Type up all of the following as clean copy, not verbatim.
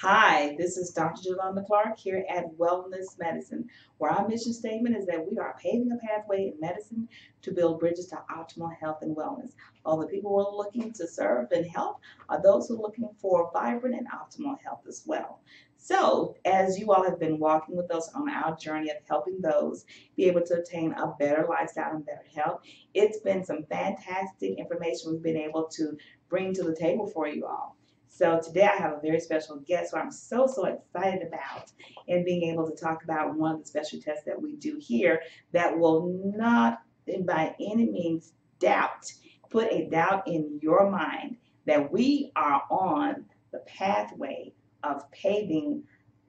Hi, this is Dr. Jelunder Clark here at Wellness Medicine, where our mission statement is that we are paving a pathway in medicine to build bridges to optimal health and wellness. All the people we're looking to serve and help are those who are looking for vibrant and optimal health as well. So, as you all have been walking with us on our journey of helping those be able to attain a better lifestyle and better health, it's been some fantastic information we've been able to bring to the table for you all. So today I have a very special guest who I'm so excited about and being able to talk about one of the special tests that we do here that will not by any means put a doubt in your mind that we are on the pathway of paving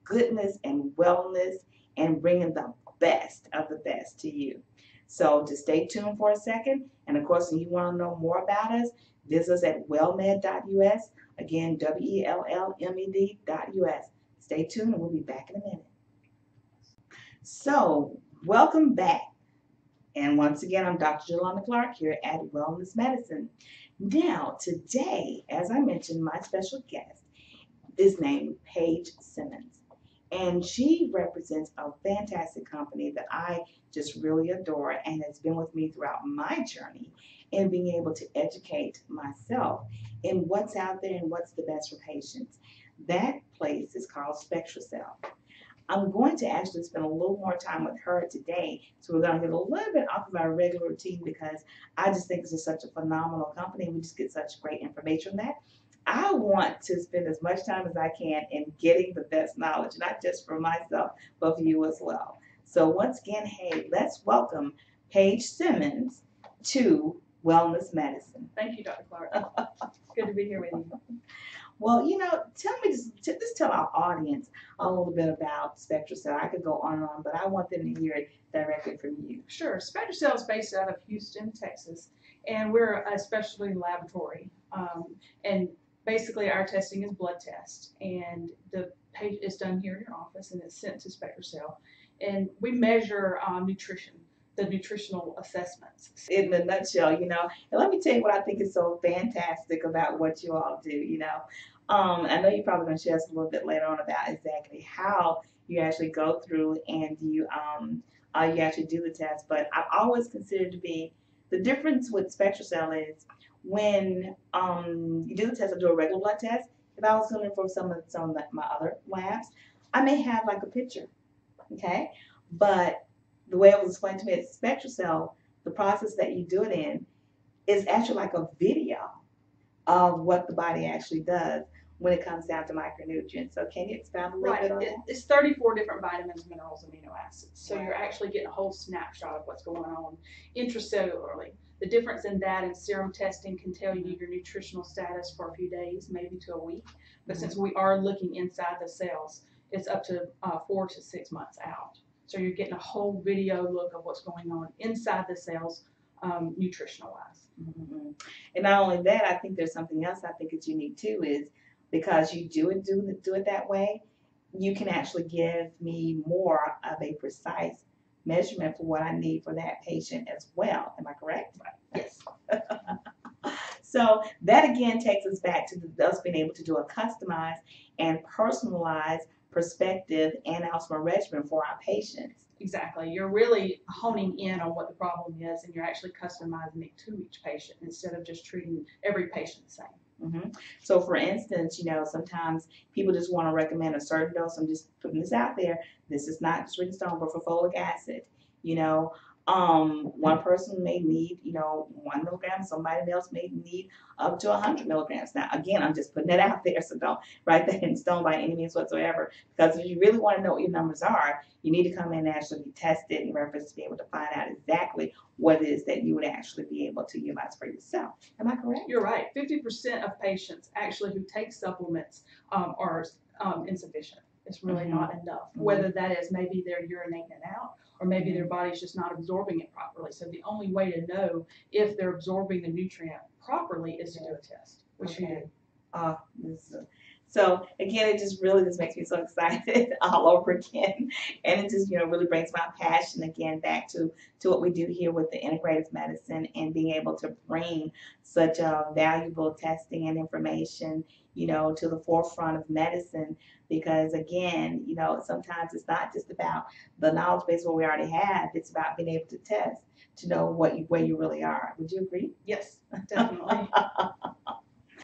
goodness and wellness and bringing the best of the best to you. So just stay tuned for a second. And of course, if you want to know more about us, visit us at wellmed.us. Again, WELLMED.us. Stay tuned and we'll be back in a minute. So, welcome back. And once again, I'm Dr. Jelunder Clark here at Wellness Medicine. Now, today, as I mentioned, my special guest is named Paige Simmons. And she represents a fantastic company that I just really adore and has been with me throughout my journey in being able to educate myself in what's out there and what's the best for patients. That place is called Spectracell. I'm going to actually spend a little more time with her today, so we're going to get a little bit off of our regular routine because I just think this is such a phenomenal company. We just get such great information from that. I want to spend as much time as I can in getting the best knowledge, not just for myself, but for you as well. So once again, hey, let's welcome Paige Simmons to Wellness Medicine. Thank you, Dr. Clark. Good to be here with you. Well, tell me, just tell our audience a little bit about Spectracell. I could go on and on, but I want them to hear it directly from you. Sure. Spectracell is based out of Houston, Texas, and we're a specialty laboratory. And basically, our testing is blood test, and the page is done here in your office, and it's sent to Spectracell. And we measure nutrition, the nutritional assessments. In a nutshell, and let me tell you what I think is so fantastic about what you all do. I know you're probably going to share us a little bit later on about exactly how you actually go through and you actually do the test. But I've always considered to be the difference with Spectracell is when you do the test, I do a regular blood test. If I was going for some of my other labs, I may have like a picture, okay? But the way it was explained to me at Spectracell, the process that you do it in is actually like a video of what the body actually does when it comes down to micronutrients. So can you expound a little bit on that? It's 34 different vitamins, minerals, amino acids. So you're actually getting a whole snapshot of what's going on intracellularly. The difference in that and serum testing can tell you your nutritional status for a few days, maybe to a week. But since we are looking inside the cells, it's up to 4 to 6 months out. So you're getting a whole video look of what's going on inside the cells, nutritional-wise. Mm-hmm. And not only that, I think there's something else I think is unique too is because you do it that way, you can actually give me more of a precise measurement for what I need for that patient as well. Am I correct? Yes. So that again takes us back to us being able to do a customized and personalized perspective and also a regimen for our patients. Exactly. You're really honing in on what the problem is, and you're actually customizing it to each patient instead of just treating every patient the same. Mm-hmm. So for instance, sometimes people just want to recommend a certain dose. I'm just putting this out there. This is not just written stone, but for folic acid, one person may need, 1 milligram. Somebody else may need up to 100 milligrams. Now, again, I'm just putting it out there, so don't write that in stone by any means whatsoever. Because if you really want to know what your numbers are, you need to come in and actually be tested in reference to be able to find out exactly what it is that you would actually be able to utilize for yourself. Am I correct? You're right. 50% of patients actually who take supplements are insufficient. It's really not enough. Whether that is maybe they're urinating it out or maybe their body's just not absorbing it properly. So the only way to know if they're absorbing the nutrient properly is to do a test, which you do. So again, it just really just makes me so excited all over again, and it just really brings my passion again back to what we do here with the integrative medicine and being able to bring such valuable testing and information to the forefront of medicine. Because again, sometimes it's not just about the knowledge base what we already have. It's about being able to test to know where you really are. Would you agree? Yes, definitely.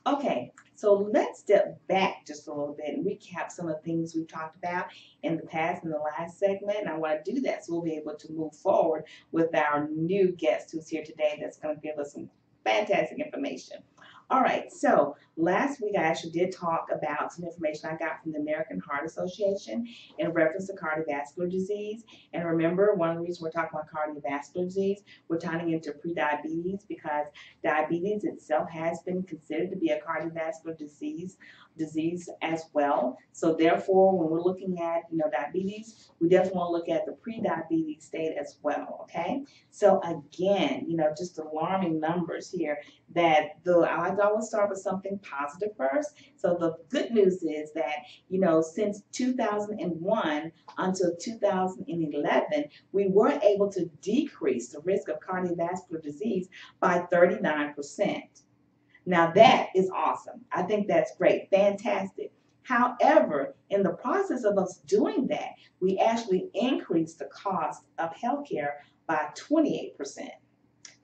Okay, so let's step back just a little bit and recap some of the things we've talked about in the past in the last segment. And I want to do that so we'll be able to move forward with our new guest who's here today that's going to give us some fantastic information. All right, so last week I actually did talk about some information I got from the American Heart Association in reference to cardiovascular disease. And remember, one of the reasons we're talking about cardiovascular disease, we're tying into prediabetes because diabetes itself has been considered to be a cardiovascular disease as well. So therefore, when we're looking at diabetes, we definitely want to look at the pre-diabetes state as well. Okay, so again, just alarming numbers here. That I like to always start with something positive first. So the good news is that since 2001 until 2011, we were able to decrease the risk of cardiovascular disease by 39%. Now that is awesome. I think that's great. Fantastic. However, in the process of us doing that, we actually increased the cost of healthcare by 28%.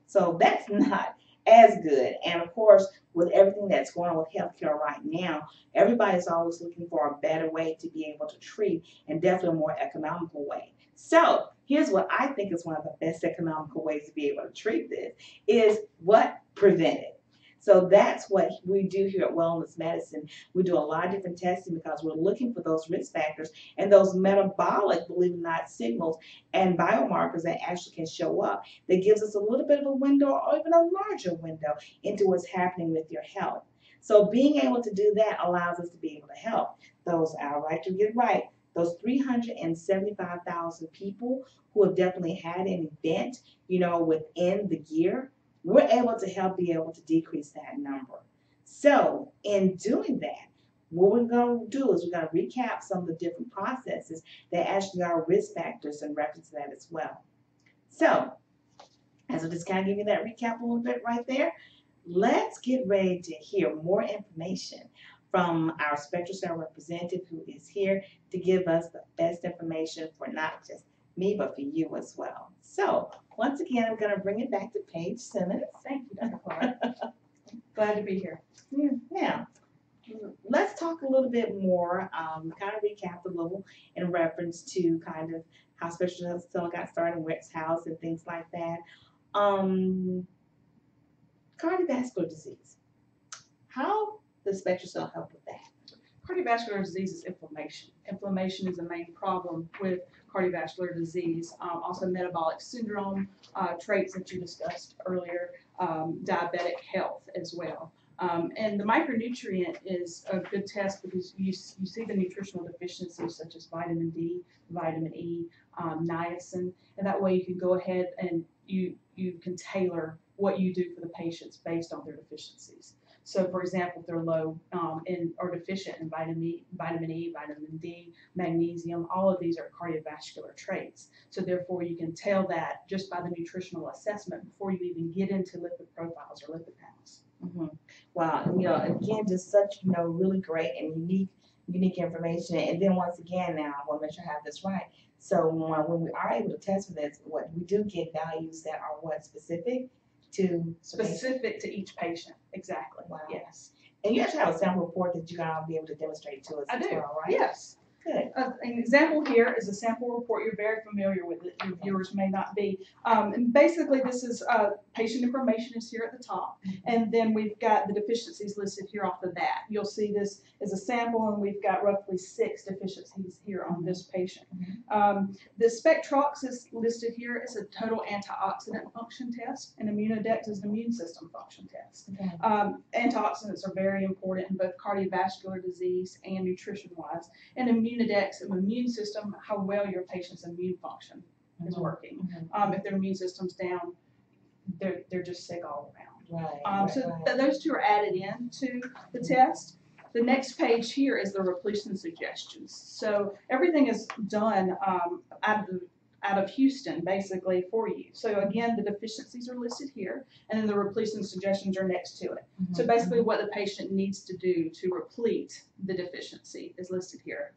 So that's not as good. And of course, with everything that's going on with healthcare right now, everybody's always looking for a better way to be able to treat, and definitely a more economical way. So here's what I think is one of the best economical ways to be able to treat this is what? Prevent it. So that's what we do here at Wellness Medicine. We do a lot of different testing because we're looking for those risk factors and those metabolic, believe it or not, signals and biomarkers that actually can show up. That gives us a little bit of a window or even a larger window into what's happening with your health. So being able to do that allows us to be able to help those, I'd like to get right, those 375,000 people who have definitely had an event, within the year. We're able to help be able to decrease that number. So in doing that, what we're going to do is we're going to recap some of the different processes that actually are risk factors in reference to that as well. So as I just kind of give you that recap a little bit right there, let's get ready to hear more information from our Spectracell representative who is here to give us the best information for not just me, but for you as well. So once again, I'm going to bring it back to Paige Simmons. Thank you, Dr. Clark. Glad to be here. Now, let's talk a little bit more, kind of recap a little in reference to kind of how Spectracell got started, where it's housed, and things like that. Cardiovascular disease. How does Spectracell help with that? Cardiovascular disease is inflammation. Inflammation is the main problem with cardiovascular disease. Also metabolic syndrome, traits that you discussed earlier, diabetic health as well. And the micronutrient is a good test because you see the nutritional deficiencies such as vitamin D, vitamin E, niacin, and that way you can go ahead and you can tailor what you do for the patients based on their deficiencies. So, for example, if they're low or deficient in vitamin E, vitamin D, magnesium, all of these are cardiovascular traits. So, therefore, you can tell that just by the nutritional assessment before you even get into lipid profiles or lipid panels. Mm-hmm. Wow, again, just such really great and unique information. And then once again, now I want to make sure I have this right. So when we are able to test for this, what we do get values that are specific to each patient, exactly. Wow. Yes. And you actually have a sample report that you're going to be able to demonstrate to us as well, right? Yes. Good. An example here is a sample report. You're very familiar with it. Your viewers may not be. And basically, this is patient information is here at the top, and then we've got the deficiencies listed here off the bat. You'll see this is a sample, and we've got roughly 6 deficiencies here on this patient. The Spectracell is listed here as a total antioxidant function test, and Immunodex is an immune system function test. Okay. Antioxidants are very important in both cardiovascular disease and nutrition-wise, and Immunodex, an immune system, how well your patient's immune function is working. If their immune system's down, they're just sick all around. Right. Those two are added in to the test. The next page here is the repletion suggestions. So everything is done out of Houston, basically, for you. So again, the deficiencies are listed here, and then the repletion suggestions are next to it. So basically what the patient needs to do to replete the deficiency is listed here.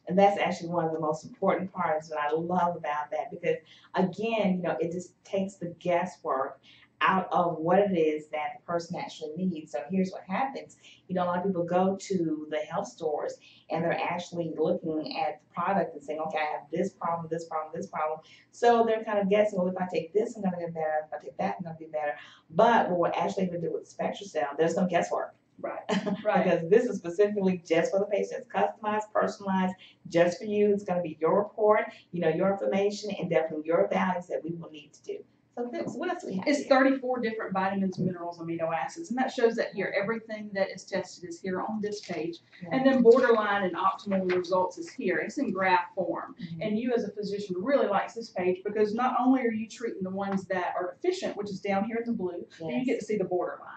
And that's actually one of the most important parts that I love about that, because again, you know, it just takes the guesswork out of what it is that the person actually needs. So here's what happens. You know, a lot of people go to the health stores and they're actually looking at the product and saying, okay, I have this problem, this problem, this problem. So they're kind of guessing, well, if I take this, I'm going to get better. If I take that, I'm going to be better. But what we're actually going to do with Spectracell, there's no guesswork. Right, right. Because this is specifically just for the patient. It's customized, personalized, just for you. It's going to be your report, you know, your information, and definitely your values that we will need to do. So what else do we have? It's 34 different vitamins, minerals, amino acids, and that shows that here. Everything that is tested is here on this page. And then borderline and optimal results is here. It's in graph form. And you as a physician really likes this page because not only are you treating the ones that are deficient, which is down here in the blue, but you get to see the borderline.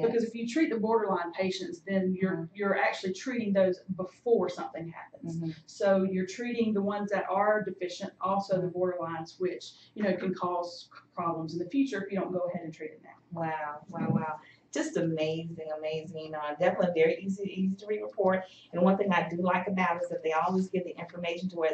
Because if you treat the borderline patients, then you're actually treating those before something happens. So you're treating the ones that are deficient, also the borderlines, which, you know, can cause problems in the future if you don't go ahead and treat it now. Wow, wow, wow. Just amazing, amazing. You know, definitely very easy to read report. And one thing I do like about it is that they always give the information to where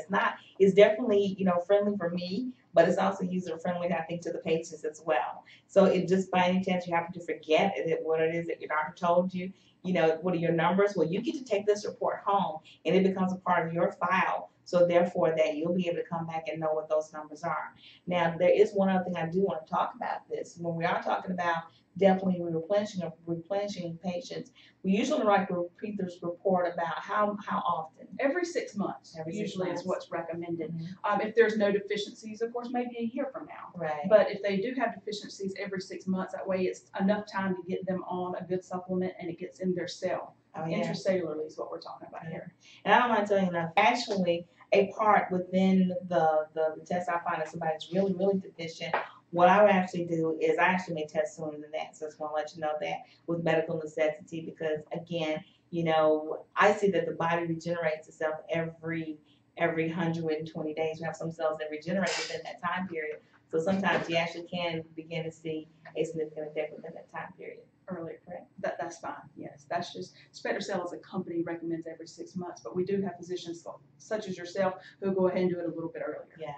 it's definitely, you know, friendly for me, but it's also user friendly, I think, to the patients as well. So if just by any chance you happen to forget what it is that your doctor told you, you know, what are your numbers? Well, you get to take this report home and it becomes a part of your file. So therefore that you'll be able to come back and know what those numbers are. Now, there is one other thing I do want to talk about this. When we are talking about definitely replenishing patients, we usually like to repeat this report about how often? Every 6 months. Usually is what's recommended. If there's no deficiencies, of course, maybe a year from now. Right. But if they do have deficiencies every 6 months, that way it's enough time to get them on a good supplement and it gets in their cell. Intracellularly is what we're talking about here. And I don't mind telling you enough. Actually, a part within the test I find that somebody's really, really deficient, what I would actually do is I actually may test sooner than that. So I just want to let you know that with medical necessity, because again, you know, I see that the body regenerates itself every 120 days. We have some cells that regenerate within that time period. So sometimes you actually can begin to see a significant effect within that time period. Earlier, correct? That's fine. Yes, that's just Spectracell as a company recommends every 6 months, but we do have physicians such as yourself who go ahead and do it a little bit earlier. Yeah,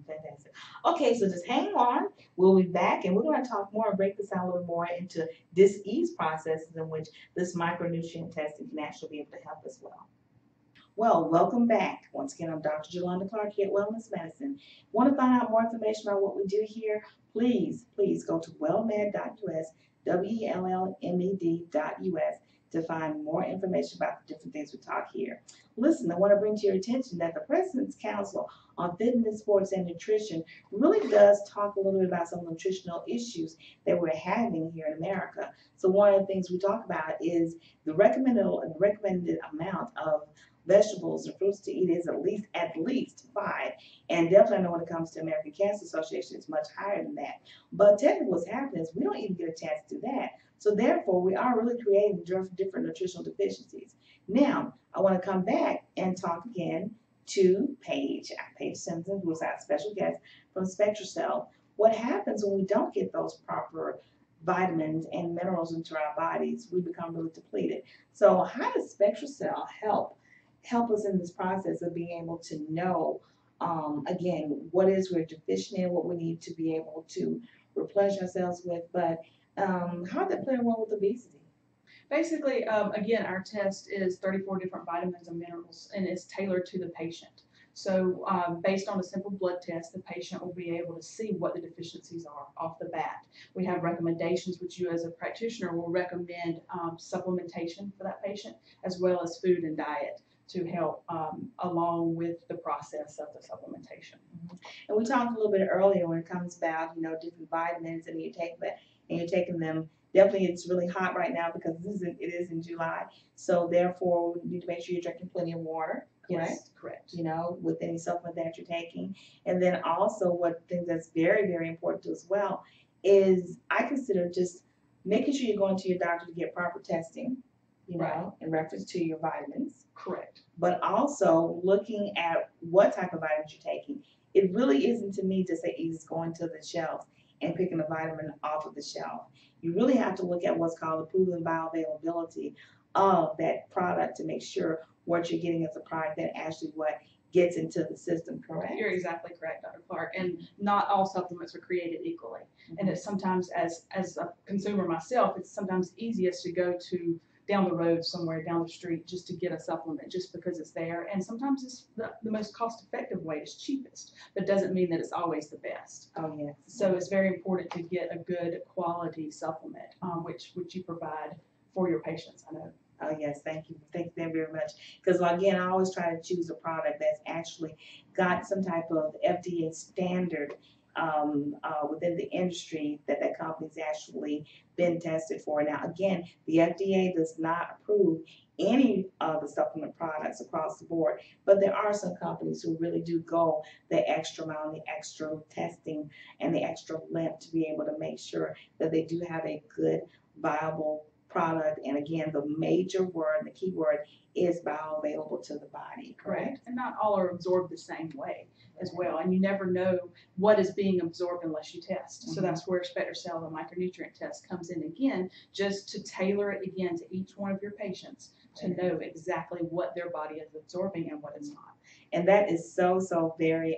fantastic. Okay, so just hang on. We'll be back, and we're going to talk more and break this out a little more into dis-ease processes in which this micronutrient testing can actually be able to help as well. Well, welcome back. Once again, I'm Dr. Jelunder Clark here at Wellness Medicine. Want to find out more information about what we do here? Please go to wellmed.us, WELLMED.us, to find more information about the different things we talk here. Listen, I want to bring to your attention that the President's Council on Fitness, Sports, and Nutrition really does talk a little bit about some nutritional issues that we're having here in America. So one of the things we talk about is the recommended amount of vegetables and fruits to eat is at least 5. And definitely I know when it comes to American Cancer Association, it's much higher than that. But technically what's happening is we don't even get a chance to do that. So therefore, we are really creating different nutritional deficiencies. Now, I want to come back and talk again to Paige Simmons, who is our special guest from Spectracell. What happens when we don't get those proper vitamins and minerals into our bodies? We become really depleted. So how does Spectracell help us in this process of being able to know, again, what is we're deficient in, what we need to be able to replenish ourselves with, but how does that play a role with obesity? Basically, again, our test is 34 different vitamins and minerals, and it's tailored to the patient. So based on a simple blood test, the patient will be able to see what the deficiencies are off the bat. We have recommendations which you as a practitioner will recommend supplementation for that patient, as well as food and diet to help along with the process of the supplementation. And we talked a little bit earlier when it comes about, you know, different vitamins, and you're taking them. Definitely, it's really hot right now because it is in July. So therefore, we need to make sure you're drinking plenty of water. Correct? Yes, correct. You know, with any supplement that you're taking. And then also what thing that's very, very important as well is I consider just making sure you're going to your doctor to get proper testing. you know, in reference to your vitamins, Correct. but also looking at what type of vitamins you're taking. It really isn't to me just easy going to the shelf and picking a vitamin off of the shelf. You really have to look at what's called the proven bioavailability of that product to make sure what you're getting is a product that actually what gets into the system, correct? You're exactly correct, Dr. Clark. And not all supplements are created equally. And it's sometimes, as a consumer myself, it's sometimes easiest to go to down the road somewhere, down the street, just to get a supplement just because it's there. And sometimes it's the most cost-effective way, it's cheapest, but doesn't mean that it's always the best. Oh, yes. So it's very important to get a good quality supplement, which you provide for your patients, I know. Oh, yes, thank you. Thank you very much. Because, again, I always try to choose a product that's actually got some type of FDA standard within the industry that company's actually been tested for. Now, again, the FDA does not approve any of the supplement products across the board, but there are some companies who really do go the extra mile, the extra testing, and the extra length to be able to make sure that they do have a good, viable product. And again, the major word, the key word is bioavailable to the body, correct? And not all are absorbed the same way as well. And you never know what is being absorbed unless you test. So that's where Spectracell, the micronutrient test, comes in again, just to tailor it again to each one of your patients to know exactly what their body is absorbing and what it's not. And that is so very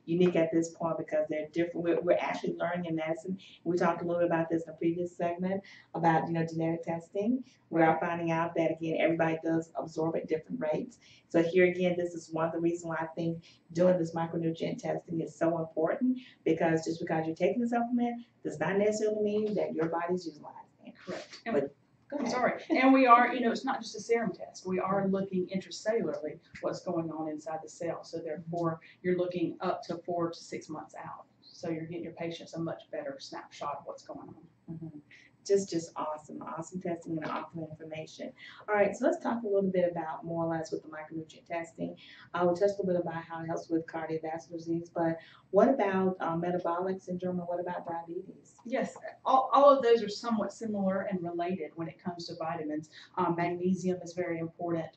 unique at this point because they're different. We're actually learning in medicine. We talked a little bit about this in a previous segment about genetic testing. We are finding out that again everybody does absorb at different rates. So here again, this is one of the reasons why I think doing this micronutrient testing is so important because just because you're taking the supplement does not necessarily mean that your body's utilizing it. Correct. But I'm sorry. And we are, it's not just a serum test. We are looking intracellularly what's going on inside the cell. So therefore, you're looking up to 4 to 6 months out. So you're getting your patients a much better snapshot of what's going on. Just awesome testing and awesome information. All right, so let's talk a little bit about more or less with the micronutrient testing. We touched a little bit about how it helps with cardiovascular disease, but what about metabolic syndrome and what about diabetes? Yes, all of those are somewhat similar and related when it comes to vitamins. Magnesium is very important.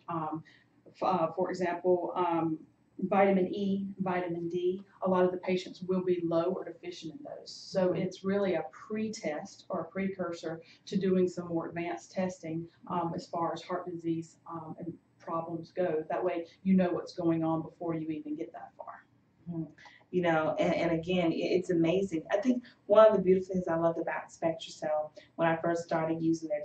For example, vitamin E, vitamin D, a lot of the patients will be low or deficient in those. So it's really a pre-test or a precursor to doing some more advanced testing as far as heart disease and problems go. That way you know what's going on before you even get that far. And again, it's amazing. I think one of the beautiful things I loved about Spectracell when I first started using their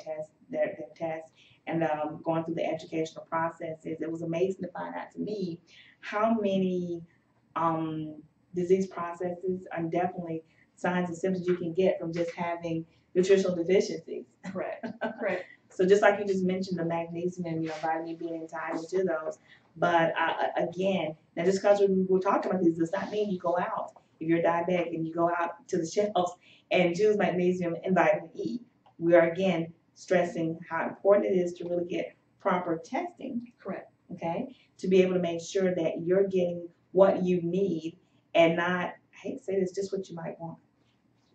test and going through the educational processes, it was amazing to find out to me how many disease processes and definitely signs and symptoms you can get from just having nutritional deficiencies. Correct. So just like you just mentioned, the magnesium and vitamin being entitled to those. But again, now just because we're talking about these does not mean you go out if you're diabetic and you go out to the shelves and choose magnesium and vitamin E. We are again stressing how important it is to really get proper testing. Correct. Okay, to be able to make sure that you're getting what you need and not, I hate to say this, just what you might want.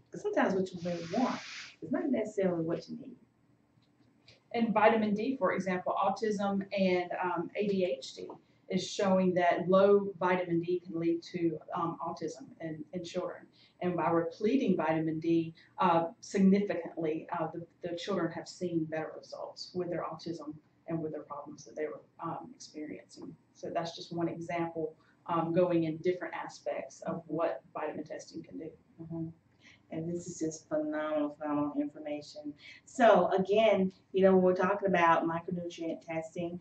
Because sometimes what you may want is not necessarily what you need. And vitamin D, for example, autism and ADHD is showing that low vitamin D can lead to autism in children. And by repleting vitamin D significantly, the children have seen better results with their autism and with their problems that they were experiencing. So that's just one example going in different aspects of what vitamin testing can do. And this is just phenomenal information. So again, when we're talking about micronutrient testing,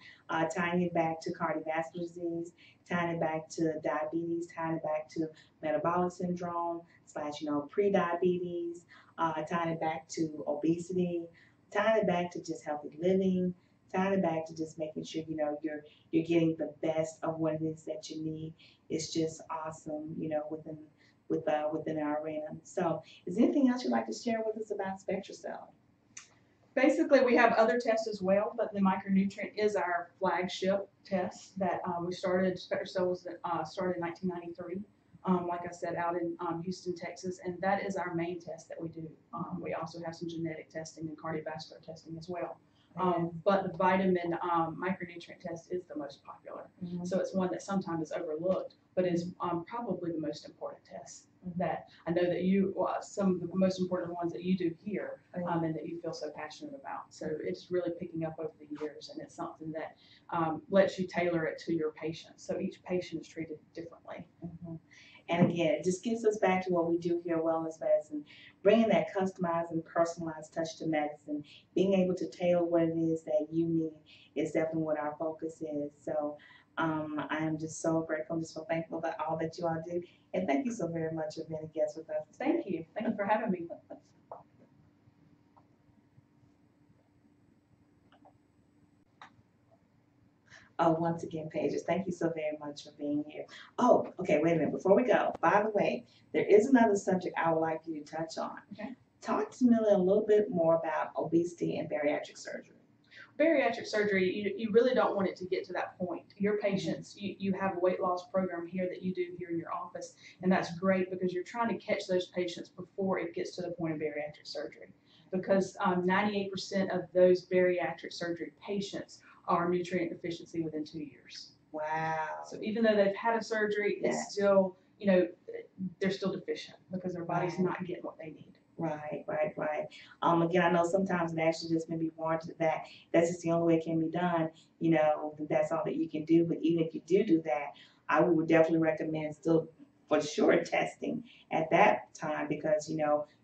tying it back to cardiovascular disease, tying it back to diabetes, tying it back to metabolic syndrome / pre-diabetes, tying it back to obesity, tying it back to just healthy living, tying it back to just making sure you're getting the best of what it is that you need. It's just awesome, within our arena. So is there anything else you'd like to share with us about Spectracell? Basically, we have other tests as well, but the micronutrient is our flagship test that we started. Spectracell was started in 1993. Like I said, out in Houston, Texas, and that is our main test that we do. We also have some genetic testing and cardiovascular testing as well. But the vitamin micronutrient test is the most popular. So it's one that sometimes is overlooked, but is probably the most important test that I know that you, some of the most important ones that you do here, and that you feel so passionate about. So it's really picking up over the years, and it's something that lets you tailor it to your patient. So each patient is treated differently. And again, it just gets us back to what we do here at Wellness Medicine, bringing that customized and personalized touch to medicine, being able to tailor what it is that you need is definitely what our focus is. So I am just so grateful, I'm just so thankful for all that you all do. And thank you so very much for being a guest with us. Thank you. Thank you for having me. Oh, once again, Paige, thank you so very much for being here. Oh, okay, wait a minute. Before we go, by the way, there is another subject I would like you to touch on. Okay. Talk to me a little bit more about obesity and bariatric surgery. Bariatric surgery, you really don't want it to get to that point. Your patients, you have a weight loss program here that you do here in your office, and that's great because you're trying to catch those patients before it gets to the point of bariatric surgery. Because 98% of those bariatric surgery patients are nutrient deficiency within 2 years. Wow. So even though they've had a surgery, it's still, they're still deficient because their body's not getting what they need. Right. Again, I know sometimes it actually just may be warranted that that's just the only way it can be done, that's all that you can do. But even if you do that, I would definitely recommend still for sure testing at that time because,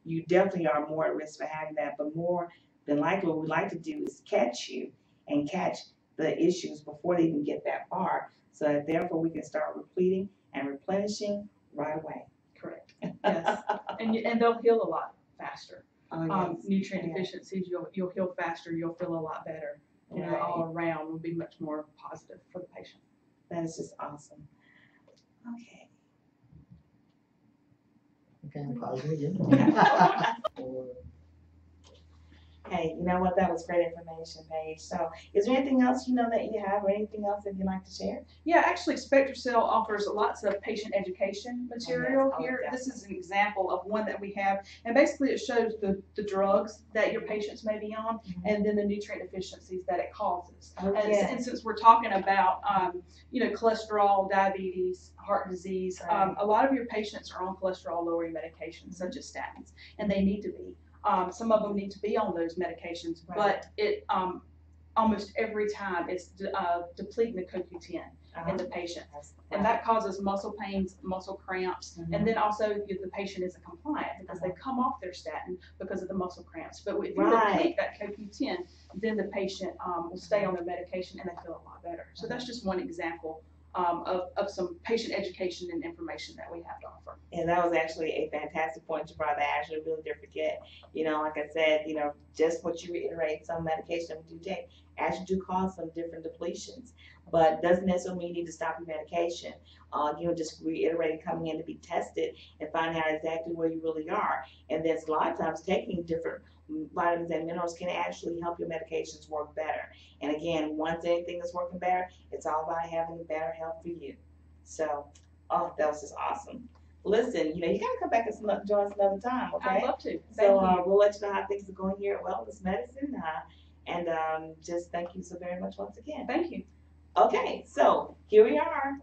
you definitely are more at risk for having that. But more than likely, what we like to do is catch you and catch the issues before they even get that far so that therefore we can start repleting and replenishing right away. Correct. Yes. and they'll heal a lot faster. Yes. Nutrient deficiencies, you'll heal faster, you'll feel a lot better. All around will be much more positive for the patient. That is just awesome. Okay. Okay, pause it again. Hey, you know what? That was great information, Paige. So, is there anything else that you have, or anything else that you'd like to share? Yeah, actually, Spectracell offers lots of patient education material here. This is an example of one that we have, and basically it shows the drugs that your patients may be on, and then the nutrient deficiencies that it causes. And since we're talking about, cholesterol, diabetes, heart disease, a lot of your patients are on cholesterol-lowering medications such as statins, and they need to be. Some of them need to be on those medications, but it almost every time it's depleting the CoQ10 in the patient. And that causes muscle pains, muscle cramps, and then also the patient isn't compliant because they come off their statin because of the muscle cramps. But if you deplete that CoQ10, then the patient will stay on their medication and they feel a lot better. So that's just one example of some patient education and information that we have to offer. And that was actually a fantastic point you brought that I actually really did forget. Like I said, just what you reiterate, some medication we do take actually do cause some different depletions, but doesn't necessarily mean you need to stop your medication. Just reiterating coming in to be tested and finding out exactly where you really are. And there's a lot of times taking different vitamins and minerals can actually help your medications work better. And again, once anything is working better, it's all about having better health for you. So, that was just awesome. Listen, you gotta come back and join us another time, okay? I'd love to. So we'll let you know how things are going here at Wellness Medicine. And just thank you so very much once again. Thank you. Okay, so here we are,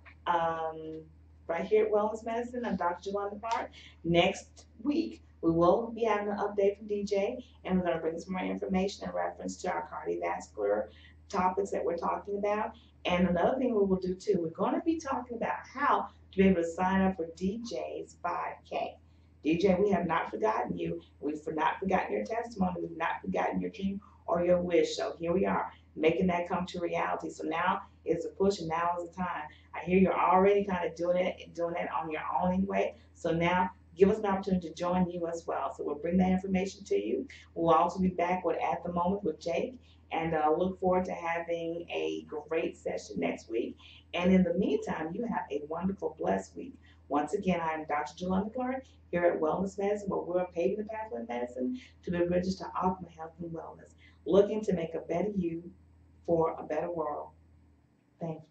right here at Wellness Medicine. I'm Dr. Jelunder Clark. Next week, we will be having an update from DJ, and we're going to bring some more information in reference to our cardiovascular topics that we're talking about. And another thing we will do too, we're going to be talking about how to be able to sign up for DJ's 5K. DJ, we have not forgotten you. We've not forgotten your testimony. We've not forgotten your dream or your wish. So here we are, making that come to reality. So now is the push, and now is the time. I hear you're already kind of doing it on your own anyway. So now give us an opportunity to join you as well. So we'll bring that information to you. We'll also be back with At the Moment with Jake, and look forward to having a great session next week. And in the meantime, you have a wonderful, blessed week. Once again, I am Dr. Jelunder Clark here at Wellness Medicine, where we're paving the pathway of medicine to be bridges to optimal health and wellness, looking to make a better you for a better world. Thank you.